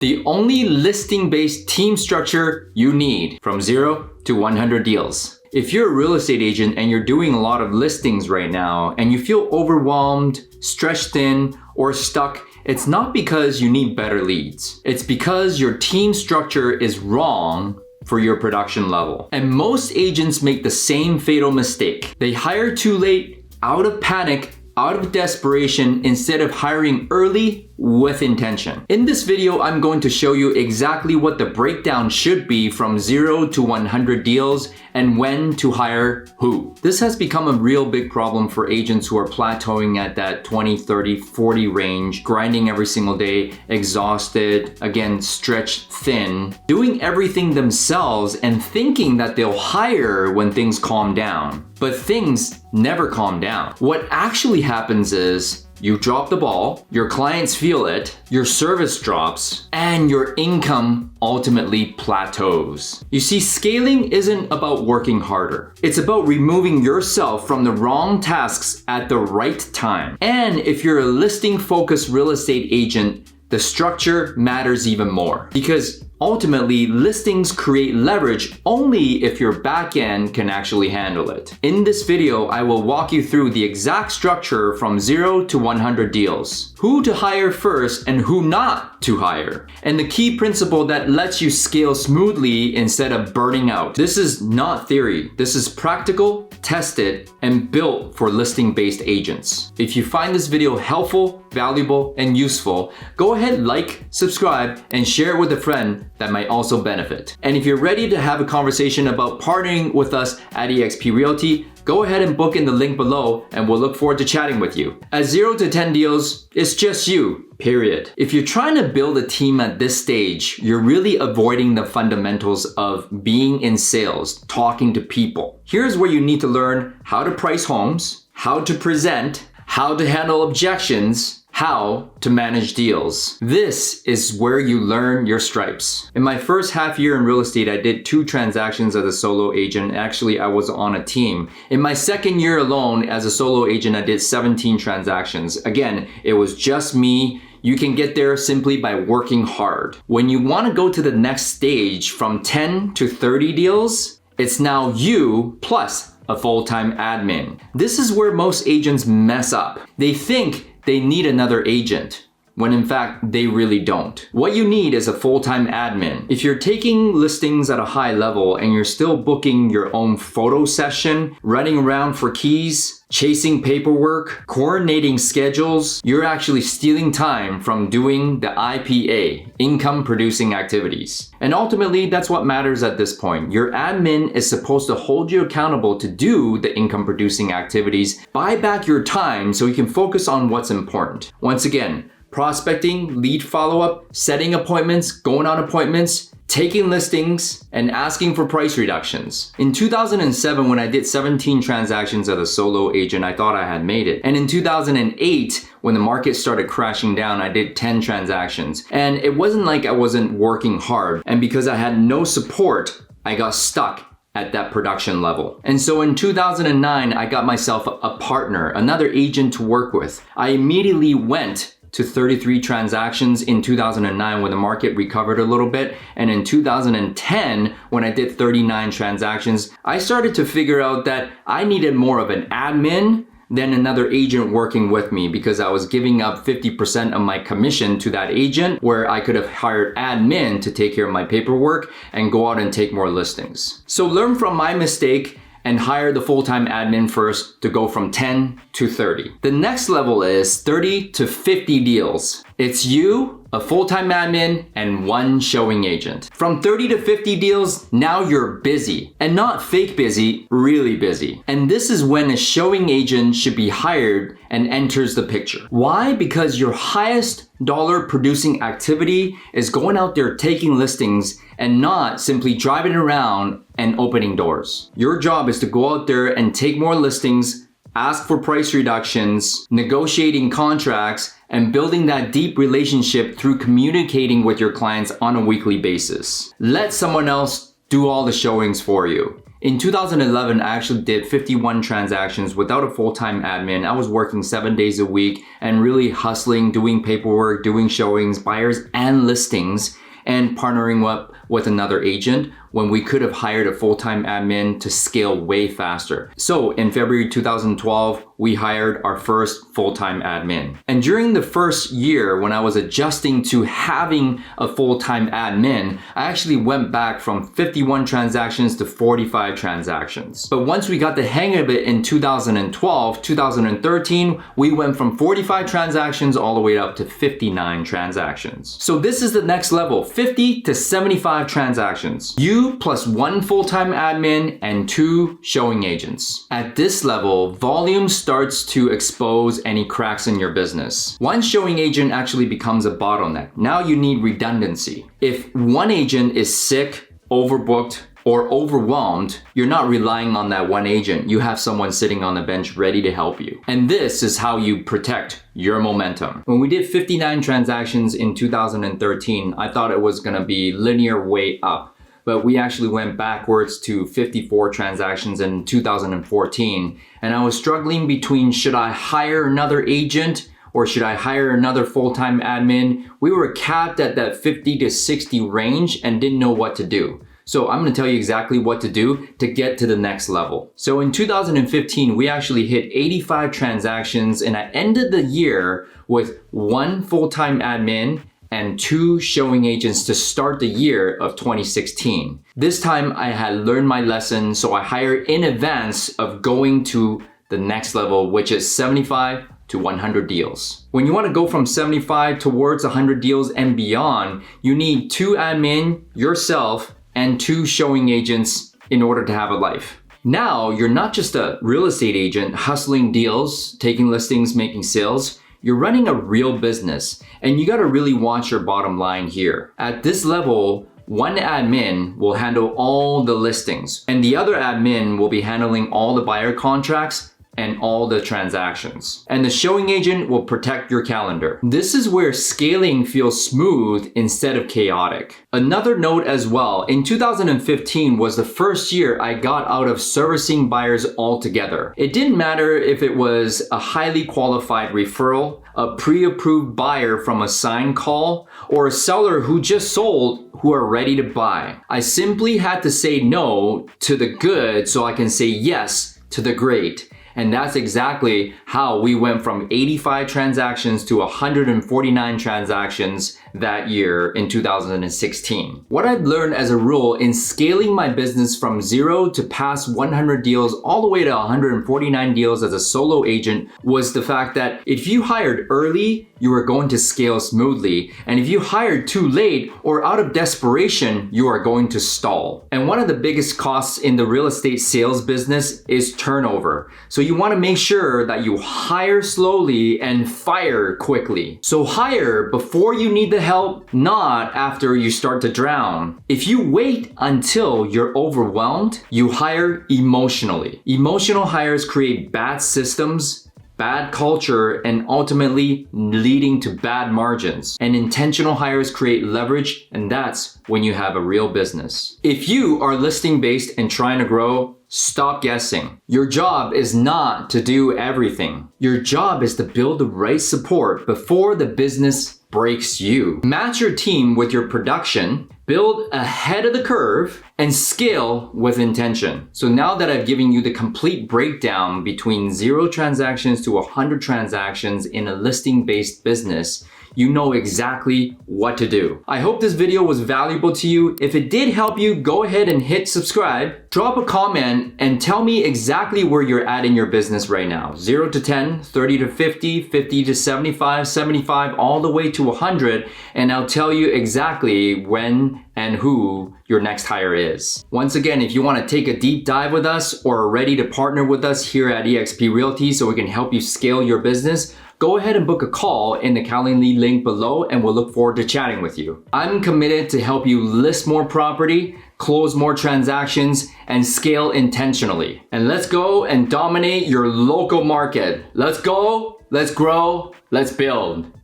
The only listing-based team structure you need from 0 to 100 deals. If you're a real estate agent and you're doing a lot of listings right now and you feel overwhelmed, stretched thin, or stuck, it's not because you need better leads. It's because your team structure is wrong for your production level. And most agents make the same fatal mistake. They hire too late, out of panic, out of desperation, instead of hiring early with intention. In this video, I'm going to show you exactly what the breakdown should be from 0 to 100 deals and when to hire who. This has become a real big problem for agents who are plateauing at that 20, 30, 40 range, grinding every single day, exhausted, again, stretched thin, doing everything themselves and thinking that they'll hire when things calm down. But things never calm down. What actually happens is you drop the ball, your clients feel it, your service drops, and your income ultimately plateaus. You see, scaling isn't about working harder. It's about removing yourself from the wrong tasks at the right time. And if you're a listing-focused real estate agent, the structure matters even more. Because ultimately, listings create leverage only if your back end can actually handle it. In this video, I will walk you through the exact structure from 0 to 100 deals, who to hire first and who not to hire, and the key principle that lets you scale smoothly instead of burning out. This is not theory. This is practical, tested, and built for listing-based agents. If you find this video helpful, valuable, and useful, go ahead, like, subscribe, and share it with a friend that might also benefit. And if you're ready to have a conversation about partnering with us at eXp Realty, go ahead and book in the link below and we'll look forward to chatting with you. At 0 to 10 deals, it's just you, period. If you're trying to build a team at this stage, you're really avoiding the fundamentals of being in sales, talking to people. Here's where you need to learn how to price homes, how to present, how to handle objections, how to manage deals. This is where you learn your stripes. In my first half year in real estate, I did 2 transactions as a solo agent. Actually, I was on a team. In my second year alone as a solo agent, I did 17 transactions. Again, it was just me. You can get there simply by working hard. When you want to go to the next stage from 10 to 30 deals, it's now you plus a full-time admin. This is where most agents mess up. They think they need another agent, when in fact they really don't. What you need is a full-time admin. If you're taking listings at a high level and you're still booking your own photo session, running around for keys, chasing paperwork, coordinating schedules, you're actually stealing time from doing the IPA, income producing activities. And ultimately, that's what matters at this point. Your admin is supposed to hold you accountable to do the income producing activities. Buy back your time so you can focus on what's important. Once again, prospecting, lead follow-up, setting appointments, going on appointments, taking listings, and asking for price reductions. In 2007, when I did 17 transactions as a solo agent, I thought I had made it. And in 2008, when the market started crashing down, I did 10 transactions. And it wasn't like I wasn't working hard. And because I had no support, I got stuck at that production level. And so in 2009, I got myself a partner, another agent to work with. I immediately went to 33 transactions in 2009 when the market recovered a little bit. And in 2010, when I did 39 transactions, I started to figure out that I needed more of an admin than another agent working with me because I was giving up 50% of my commission to that agent where I could have hired admin to take care of my paperwork and go out and take more listings. So learn from my mistake and hire the full-time admin first to go from 10 to 30. The next level is 30 to 50 deals. It's you, a full-time admin, and 1 showing agent. From 30 to 50 deals, now you're busy. And not fake busy, really busy. And this is when a showing agent should be hired and enters the picture. Why? Because your highest dollar producing activity is going out there taking listings and not simply driving around and opening doors. Your job is to go out there and take more listings, ask for price reductions, negotiating contracts, and building that deep relationship through communicating with your clients on a weekly basis. Let someone else do all the showings for you. In 2011, I actually did 51 transactions without a full-time admin. I was working 7 days a week and really hustling, doing paperwork, doing showings, buyers and listings, and partnering up with another agent when we could have hired a full-time admin to scale way faster. So in February 2012, we hired our first full-time admin. And during the first year, when I was adjusting to having a full-time admin, I actually went back from 51 transactions to 45 transactions. But once we got the hang of it in 2012, 2013, we went from 45 transactions all the way up to 59 transactions. So this is the next level, 50 to 75 transactions. You plus one full-time admin and 2 showing agents. At this level, volume starts to expose any cracks in your business. One showing agent actually becomes a bottleneck. Now you need redundancy. If one agent is sick, overbooked, or overwhelmed, you're not relying on that one agent. You have someone sitting on the bench ready to help you. And this is how you protect your momentum. When we did 59 transactions in 2013, I thought it was gonna be linear way up. But we actually went backwards to 54 transactions in 2014. And I was struggling between, should I hire another agent or should I hire another full-time admin? We were capped at that 50 to 60 range and didn't know what to do. So I'm gonna tell you exactly what to do to get to the next level. So in 2015, we actually hit 85 transactions and I ended the year with 1 full-time admin and 2 showing agents to start the year of 2016. This time I had learned my lesson, so I hired in advance of going to the next level, which is 75 to 100 deals. When you want to go from 75 towards 100 deals and beyond, you need 2 admin, yourself, and 2 showing agents in order to have a life. Now, you're not just a real estate agent hustling deals, taking listings, making sales. You're running a real business and you gotta really watch your bottom line here. At this level, one admin will handle all the listings and the other admin will be handling all the buyer contracts and all the transactions. And the showing agent will protect your calendar. This is where scaling feels smooth instead of chaotic. Another note as well, in 2015 was the first year I got out of servicing buyers altogether. It didn't matter if it was a highly qualified referral, a pre-approved buyer from a signed call, or a seller who just sold who are ready to buy. I simply had to say no to the good so I can say yes to the great. And that's exactly how we went from 85 transactions to 149 transactions that year in 2016. What I've learned as a rule in scaling my business from 0 to past 100 deals all the way to 149 deals as a solo agent was the fact that if you hired early, you are going to scale smoothly. And if you hired too late or out of desperation, you are going to stall. And one of the biggest costs in the real estate sales business is turnover. So you want to make sure that you hire slowly and fire quickly. So hire before you need the help, not after you start to drown. If you wait until you're overwhelmed, you hire emotionally. Emotional hires create bad systems, bad culture, and ultimately leading to bad margins. And intentional hires create leverage, and that's when you have a real business. If you are listing based and trying to grow, stop guessing. Your job is not to do everything. Your job is to build the right support before the business breaks you. Match your team with your production, build ahead of the curve, and scale with intention. So now that I've given you the complete breakdown between 0 transactions to 100 transactions in a listing-based business, you know exactly what to do. I hope this video was valuable to you. If it did help you, go ahead and hit subscribe, drop a comment, and tell me exactly where you're at in your business right now. 0 to 10, 30 to 50, 50 to 75, 75, all the way to 100, and I'll tell you exactly when and who your next hire is. Once again, if you want to take a deep dive with us or are ready to partner with us here at eXp Realty so we can help you scale your business, go ahead and book a call in the Calendly link below and we'll look forward to chatting with you. I'm committed to help you list more property, close more transactions, and scale intentionally. And let's go and dominate your local market. Let's go, let's grow, let's build.